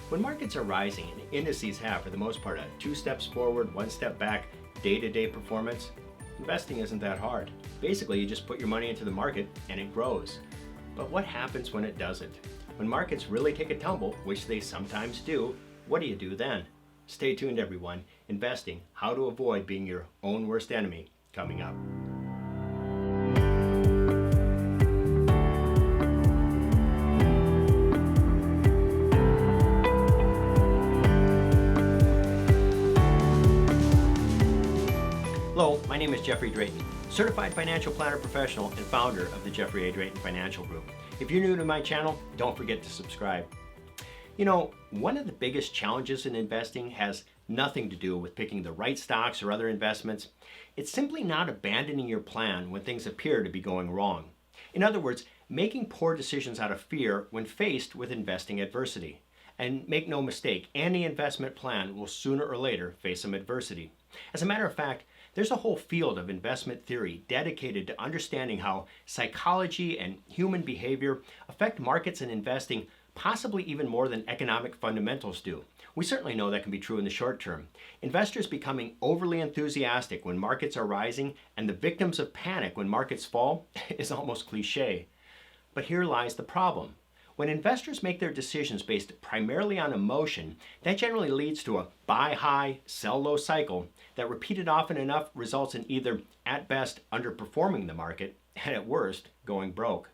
When markets are rising and indices have, for the most part, a 2 steps forward, 1 step back, day-to-day performance, investing isn't that hard. Basically, you just put your money into the market and it grows. But what happens when it doesn't? When markets really take a tumble, which they sometimes do, what do you do then? Stay tuned, everyone. Investing, how to avoid being your own worst enemy, coming up. Hello, my name is Jeffrey Drayton, certified financial planner professional and founder of the Jeffrey A. Drayton Financial Group. If you're new to my channel, don't forget to subscribe. You know, one of the biggest challenges in investing has nothing to do with picking the right stocks or other investments. It's simply not abandoning your plan when things appear to be going wrong. In other words, making poor decisions out of fear when faced with investing adversity. And make no mistake, any investment plan will sooner or later face some adversity. As a matter of fact, there's a whole field of investment theory dedicated to understanding how psychology and human behavior affect markets and investing, possibly even more than economic fundamentals do. We certainly know that can be true in the short term. Investors becoming overly enthusiastic when markets are rising and the victims of panic when markets fall is almost cliche. But here lies the problem. When investors make their decisions based primarily on emotion, that generally leads to a buy high, sell low cycle that, repeated often enough, results in either, at best, underperforming the market, and at worst, going broke.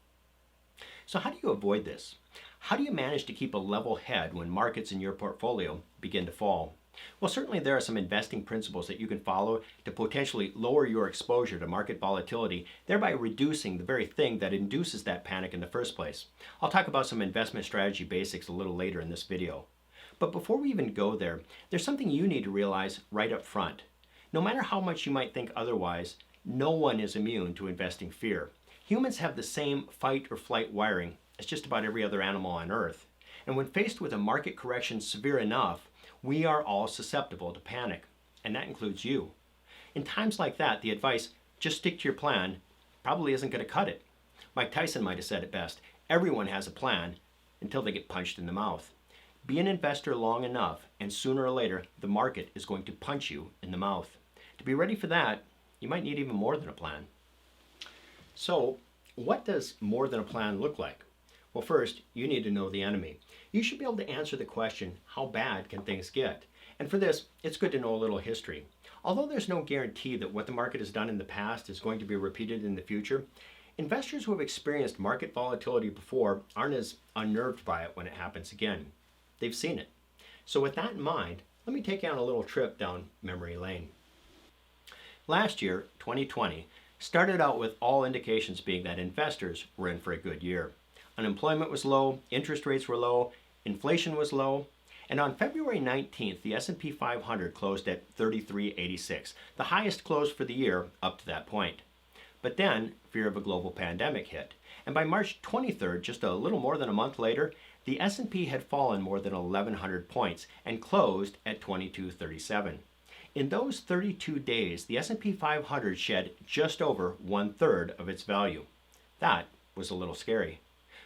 So how do you avoid this? How do you manage to keep a level head when markets in your portfolio begin to fall? Well, certainly there are some investing principles that you can follow to potentially lower your exposure to market volatility, thereby reducing the very thing that induces that panic in the first place. I'll talk about some investment strategy basics a little later in this video. But before we even go there, there's something you need to realize right up front. No matter how much you might think otherwise, no one is immune to investing fear. Humans have the same fight or flight wiring as just about every other animal on Earth. And when faced with a market correction severe enough, we are all susceptible to panic, and that includes you. In times like that, the advice, just stick to your plan, probably isn't going to cut it. Mike Tyson might have said it best, everyone has a plan until they get punched in the mouth. Be an investor long enough, and sooner or later, the market is going to punch you in the mouth. To be ready for that, you might need even more than a plan. So, what does more than a plan look like? Well, first, you need to know the enemy. You should be able to answer the question, how bad can things get? And for this, it's good to know a little history. Although there's no guarantee that what the market has done in the past is going to be repeated in the future, investors who have experienced market volatility before aren't as unnerved by it when it happens again. They've seen it. So with that in mind, let me take you on a little trip down memory lane. Last year, 2020, started out with all indications being that investors were in for a good year. Unemployment was low, interest rates were low, inflation was low, and on February 19th, the S&P 500 closed at 3386, the highest close for the year up to that point. But then, fear of a global pandemic hit, and by March 23rd, just a little more than a month later, the S&P had fallen more than 1,100 points and closed at 2237. In those 32 days, the S&P 500 shed just over 1/3 of its value. That was a little scary.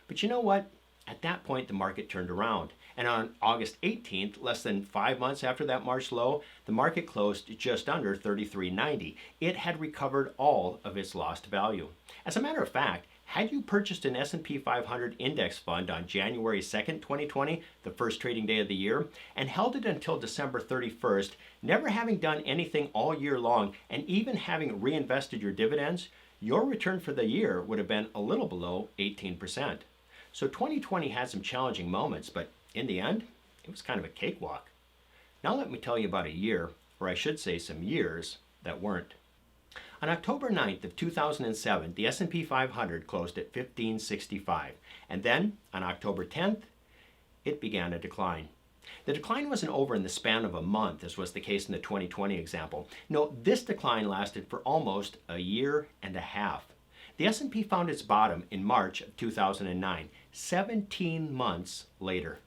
But you know what? At that point, the market turned around. And on August 18th, less than 5 months after that March low, the market closed just under 3390. It had recovered all of its lost value. As a matter of fact, had you purchased an S&P 500 index fund on January 2nd, 2020, the first trading day of the year, and held it until December 31st, never having done anything all year long, and even having reinvested your dividends, your return for the year would have been a little below 18%. So 2020 had some challenging moments, but in the end, it was kind of a cakewalk. Now let me tell you about a year, or I should say some years, that weren't. On October 9th of 2007, the S&P 500 closed at 1565, and then on October 10th, it began a decline. The decline wasn't over in the span of a month, as was the case in the 2020 example. No, this decline lasted for almost a year and a half. The S&P found its bottom in March of 2009, 17 months later.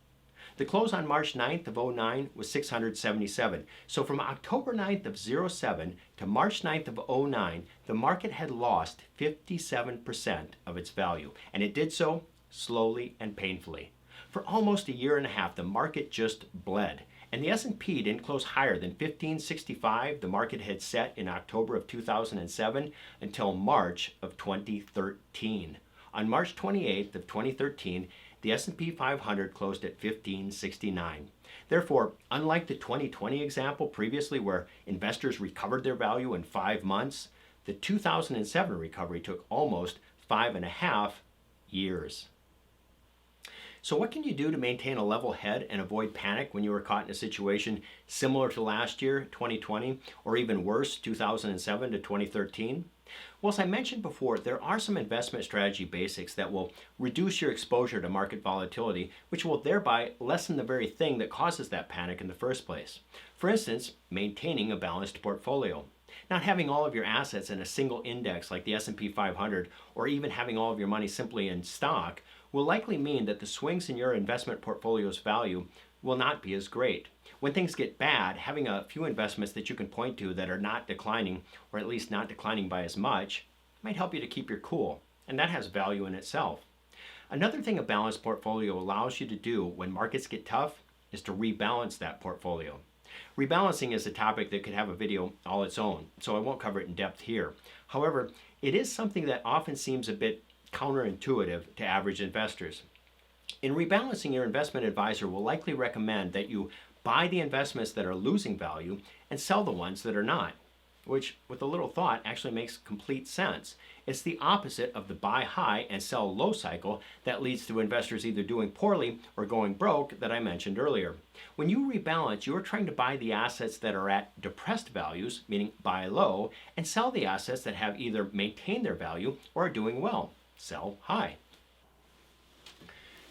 The close on March 9th of 09 was 677. So from October 9th of 07 to March 9th of 09, the market had lost 57% of its value. And it did so slowly and painfully. For almost a year and a half, the market just bled, and the S&P didn't close higher than 1565 the market had set in October of 2007 until March of 2013. On March 28th of 2013, the S&P 500 closed at 1569. Therefore, unlike the 2020 example previously where investors recovered their value in 5 months, the 2007 recovery took almost 5.5 years. So what can you do to maintain a level head and avoid panic when you are caught in a situation similar to last year, 2020, or even worse, 2007 to 2013? Well, as I mentioned before, there are some investment strategy basics that will reduce your exposure to market volatility, which will thereby lessen the very thing that causes that panic in the first place. For instance, maintaining a balanced portfolio. Not having all of your assets in a single index like the S&P 500, or even having all of your money simply in stock, will likely mean that the swings in your investment portfolio's value will not be as great. When things get bad, having a few investments that you can point to that are not declining, or at least not declining by as much, might help you to keep your cool, and that has value in itself. Another thing a balanced portfolio allows you to do when markets get tough is to rebalance that portfolio. Rebalancing is a topic that could have a video all its own, so I won't cover it in depth here. However, it is something that often seems a bit counterintuitive to average investors. In rebalancing, your investment advisor will likely recommend that you buy the investments that are losing value and sell the ones that are not, which with a little thought actually makes complete sense. It's the opposite of the buy high and sell low cycle that leads to investors either doing poorly or going broke that I mentioned earlier. When you rebalance, you're trying to buy the assets that are at depressed values, meaning buy low, and sell the assets that have either maintained their value or are doing well, sell high.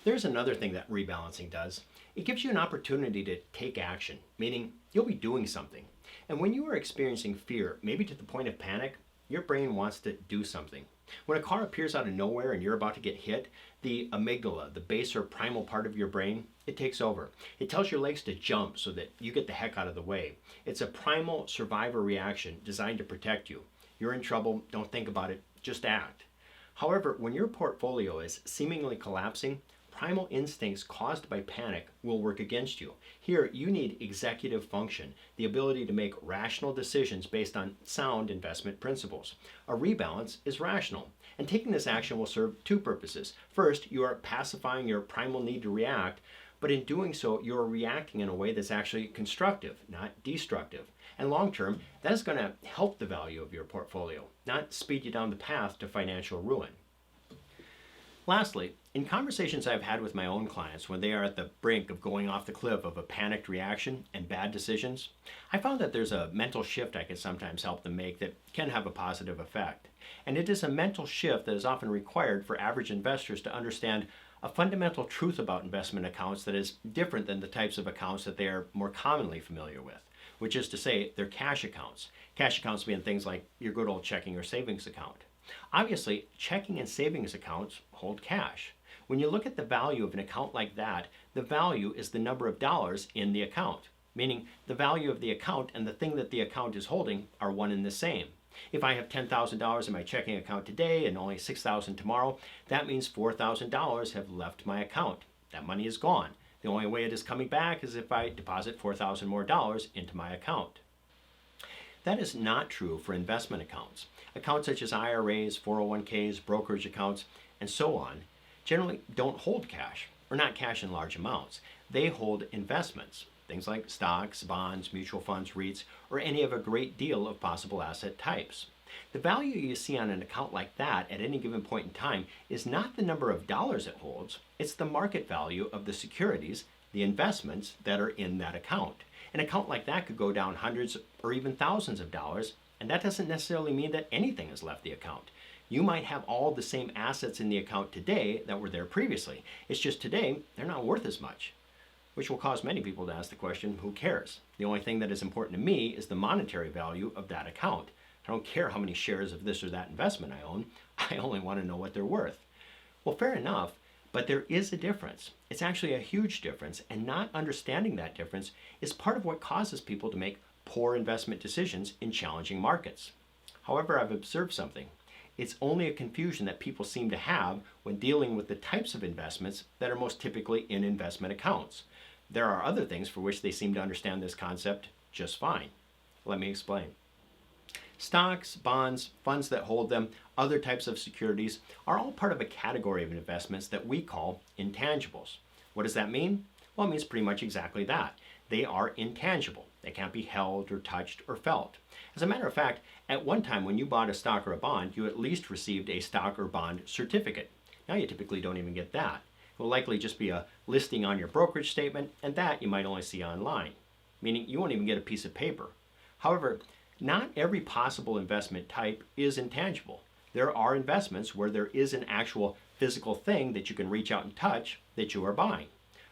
There's another thing that rebalancing does. It gives you an opportunity to take action, meaning you'll be doing something. And when you are experiencing fear, maybe to the point of panic, your brain wants to do something. When a car appears out of nowhere and you're about to get hit, the amygdala, the baser primal part of your brain, it takes over. It tells your legs to jump so that you get the heck out of the way. It's a primal survivor reaction designed to protect you. You're in trouble, don't think about it, just act. However, when your portfolio is seemingly collapsing, primal instincts caused by panic will work against you. Here, you need executive function, the ability to make rational decisions based on sound investment principles. A rebalance is rational, and taking this action will serve two purposes. First, you are pacifying your primal need to react, but in doing so, you are reacting in a way that's actually constructive, not destructive. And long term, that is going to help the value of your portfolio, not speed you down the path to financial ruin. Lastly, in conversations I've had with my own clients when they are at the brink of going off the cliff of a panicked reaction and bad decisions, I found that there's a mental shift I can sometimes help them make that can have a positive effect. And it is a mental shift that is often required for average investors to understand a fundamental truth about investment accounts that is different than the types of accounts that they are more commonly familiar with, which is to say they're cash accounts. Cash accounts being things like your good old checking or savings account. Obviously, checking and savings accounts hold cash. When you look at the value of an account like that, the value is the number of dollars in the account, meaning the value of the account and the thing that the account is holding are one and the same. If I have $10,000 in my checking account today and only $6,000 tomorrow, that means $4,000 have left my account. That money is gone. The only way it is coming back is if I deposit $4,000 more into my account. That is not true for investment accounts. Accounts such as IRAs, 401ks, brokerage accounts, and so on generally don't hold cash, or not cash in large amounts. They hold investments, things like stocks, bonds, mutual funds, REITs, or any of a great deal of possible asset types. The value you see on an account like that at any given point in time is not the number of dollars it holds, it's the market value of the securities, the investments that are in that account. An account like that could go down hundreds or even thousands of dollars, and that doesn't necessarily mean that anything has left the account. You might have all the same assets in the account today that were there previously. It's just today they're not worth as much, which will cause many people to ask the question, who cares? The only thing that is important to me is the monetary value of that account. I don't care how many shares of this or that investment I own. I only want to know what they're worth. Well, fair enough, but there is a difference. It's actually a huge difference, and not understanding that difference is part of what causes people to make poor investment decisions in challenging markets. However, I've observed something. it's only a confusion that people seem to have when dealing with the types of investments that are most typically in investment accounts. There are other things for which they seem to understand this concept just fine. Let me explain. Stocks, bonds, funds that hold them, other types of securities are all part of a category of investments that we call intangibles. What does that mean? Well, it means pretty much exactly that. They are intangible. They can't be held or touched or felt. As a matter of fact, at one time when you bought a stock or a bond, you at least received a stock or bond certificate. Now you typically don't even get that. It will likely just be a listing on your brokerage statement, and that you might only see online, meaning you won't even get a piece of paper. However, not every possible investment type is intangible. There are investments where there is an actual physical thing that you can reach out and touch that you are buying.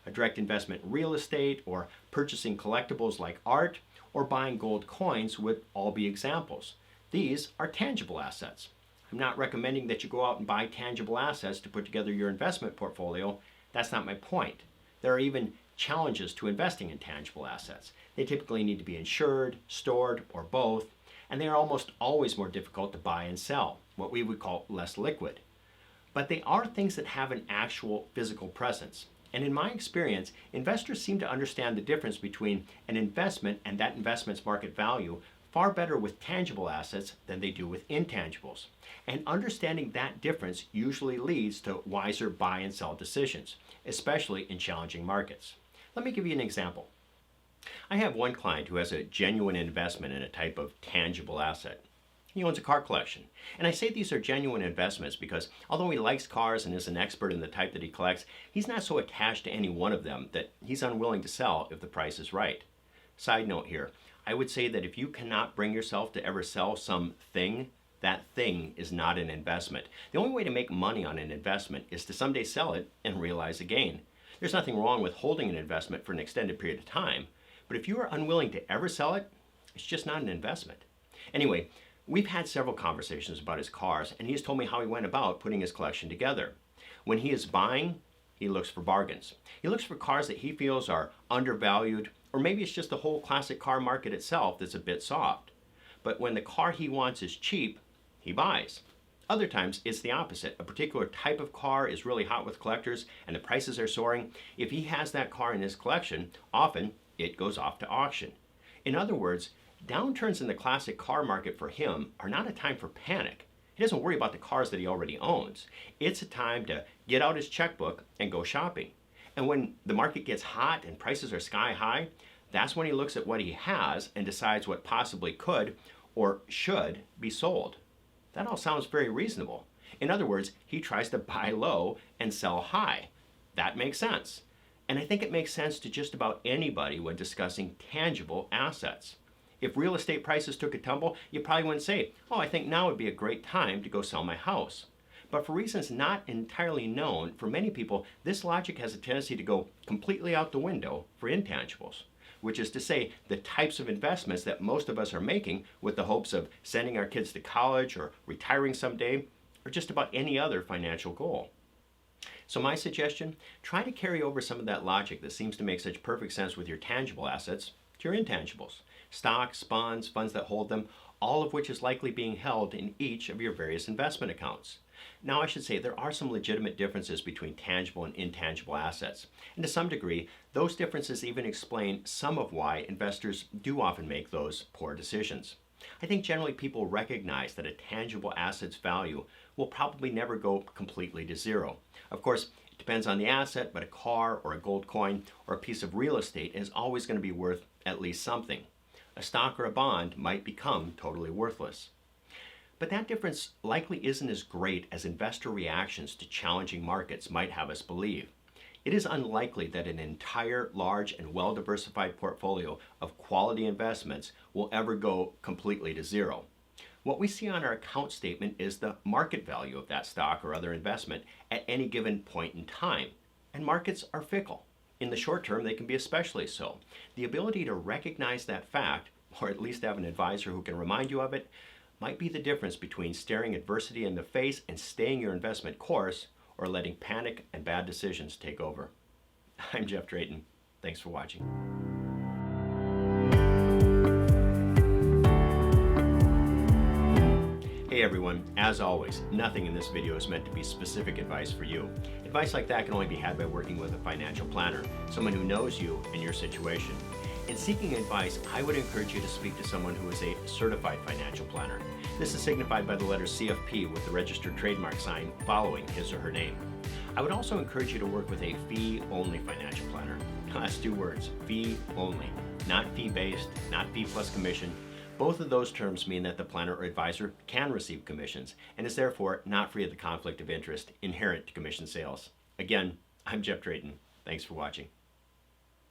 A direct investment in real estate, or purchasing collectibles like art, or buying gold coins would all be examples. These are tangible assets. I'm not recommending that you go out and buy tangible assets to put together your investment portfolio. That's not my point. There are even challenges to investing in tangible assets. They typically need to be insured, stored, or both, and they are almost always more difficult to buy and sell, what we would call less liquid. But they are things that have an actual physical presence. And in my experience, investors seem to understand the difference between an investment and that investment's market value far better with tangible assets than they do with intangibles. And understanding that difference usually leads to wiser buy and sell decisions, especially in challenging markets. Let me give you an example. I have one client who has a genuine investment in a type of tangible asset. He owns a car collection. And I say these are genuine investments because although he likes cars and is an expert in the type that he collects, he's not so attached to any one of them that he's unwilling to sell if the price is right. Side note here, I would say that if you cannot bring yourself to ever sell something, that thing is not an investment. The only way to make money on an investment is to someday sell it and realize a gain. There's nothing wrong with holding an investment for an extended period of time, but if you are unwilling to ever sell it, it's just not an investment. Anyway, we've had several conversations about his cars, and he's told me how he went about putting his collection together. When he is buying, he looks for bargains. He looks for cars that he feels are undervalued, or maybe it's just the whole classic car market itself that's a bit soft. But when the car he wants is cheap, he buys. Other times, it's the opposite. A particular type of car is really hot with collectors and the prices are soaring. If he has that car in his collection, often it goes off to auction. In other words, downturns in the classic car market for him are not a time for panic. He doesn't worry about the cars that he already owns. It's a time to get out his checkbook and go shopping. And when the market gets hot and prices are sky high, that's when he looks at what he has and decides what possibly could or should be sold. That all sounds very reasonable. In other words, he tries to buy low and sell high. That makes sense. And I think it makes sense to just about anybody when discussing tangible assets. If real estate prices took a tumble, you probably wouldn't say, oh, I think now would be a great time to go sell my house. But for reasons not entirely known, for many people, this logic has a tendency to go completely out the window for intangibles, which is to say the types of investments that most of us are making with the hopes of sending our kids to college or retiring someday, or just about any other financial goal. So my suggestion, try to carry over some of that logic that seems to make such perfect sense with your tangible assets to your intangibles. Stocks, bonds, funds that hold them, all of which is likely being held in each of your various investment accounts. Now I should say there are some legitimate differences between tangible and intangible assets. And to some degree, those differences even explain some of why investors do often make those poor decisions. I think generally people recognize that a tangible asset's value will probably never go completely to zero. Of course, it depends on the asset, but a car or a gold coin or a piece of real estate is always going to be worth at least something. A stock or a bond might become totally worthless. But that difference likely isn't as great as investor reactions to challenging markets might have us believe. It is unlikely that an entire large and well-diversified portfolio of quality investments will ever go completely to zero. What we see on our account statement is the market value of that stock or other investment at any given point in time. And markets are fickle. In the short term, they can be especially so. The ability to recognize that fact, or at least have an advisor who can remind you of it, might be the difference between staring adversity in the face and staying your investment course, or letting panic and bad decisions take over. I'm Jeff Drayton. Thanks for watching. Hey, Hey everyone, as always, nothing in this video is meant to be specific advice for you. Advice like that can only be had by working with a financial planner, someone who knows you and your situation. In seeking advice, I would encourage you to speak to someone who is a certified financial planner. This is signified by the letter CFP with the registered trademark sign following his or her name. I would also encourage you to work with a fee-only financial planner. That's two words, fee-only, not fee-based, not fee plus commission. Both of those terms mean that the planner or advisor can receive commissions and is therefore not free of the conflict of interest inherent to commission sales. Again, I'm Jeff Drayton. Thanks for watching.